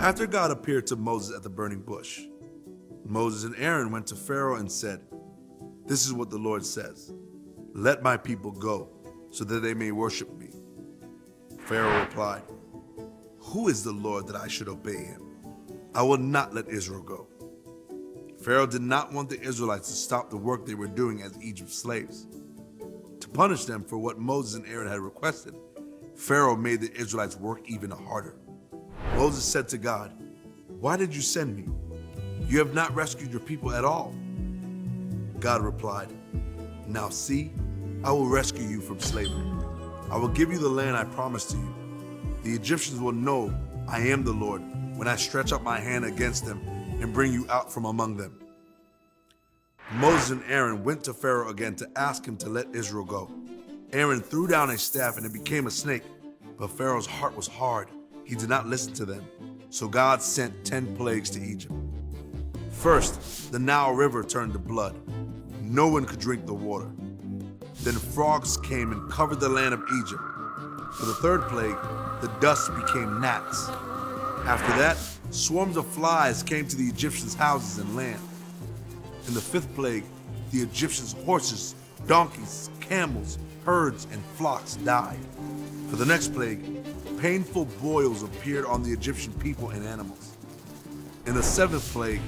After God appeared to Moses at the burning bush, Moses and Aaron went to Pharaoh and said, "This is what the Lord says. Let my people go, so that they may worship me." Pharaoh replied, "Who is the Lord that I should obey him? I will not let Israel go." Pharaoh did not want the Israelites to stop the work they were doing as Egypt's slaves. To punish them for what Moses and Aaron had requested, Pharaoh made the Israelites work even harder. Moses said to God, "Why did you send me? You have not rescued your people at all." God replied, "Now see, I will rescue you from slavery. I will give you the land I promised to you. The Egyptians will know I am the Lord when I stretch out my hand against them and bring you out from among them." Moses and Aaron went to Pharaoh again to ask him to let Israel go. Aaron threw down a staff and it became a snake, but Pharaoh's heart was hard. He did not listen to them. So God sent 10 plagues to Egypt. First, the Nile River turned to blood. No one could drink the water. Then frogs came and covered the land of Egypt. For the third plague, the dust became gnats. After that, swarms of flies came to the Egyptians' houses and land. In the fifth plague, the Egyptians' horses, donkeys, camels, herds, and flocks died. For the next plague, painful boils appeared on the Egyptian people and animals. In the seventh plague,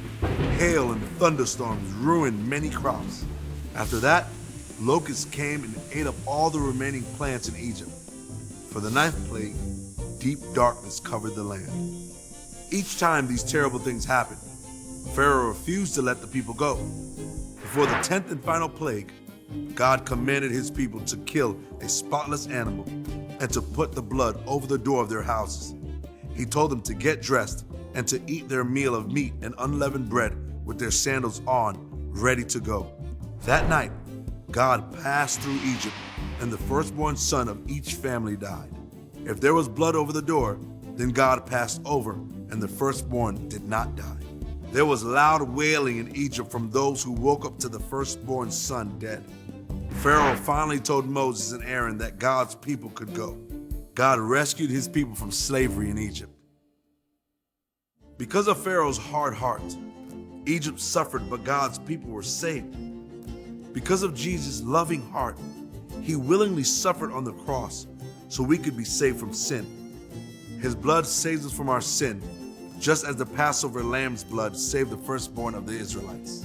hail and thunderstorms ruined many crops. After that, locusts came and ate up all the remaining plants in Egypt. For the ninth plague, deep darkness covered the land. Each time these terrible things happened, Pharaoh refused to let the people go. Before the 10th and final plague, God commanded his people to kill a spotless animal and to put the blood over the door of their houses. He told them to get dressed and to eat their meal of meat and unleavened bread with their sandals on, ready to go. That night, God passed through Egypt, and the firstborn son of each family died. If there was blood over the door, then God passed over, and the firstborn did not die. There was loud wailing in Egypt from those who woke up to the firstborn son dead. Pharaoh finally told Moses and Aaron that God's people could go. God rescued his people from slavery in Egypt. Because of Pharaoh's hard heart, Egypt suffered, but God's people were saved. Because of Jesus' loving heart, he willingly suffered on the cross so we could be saved from sin. His blood saves us from our sin, just as the Passover lamb's blood saved the firstborn of the Israelites.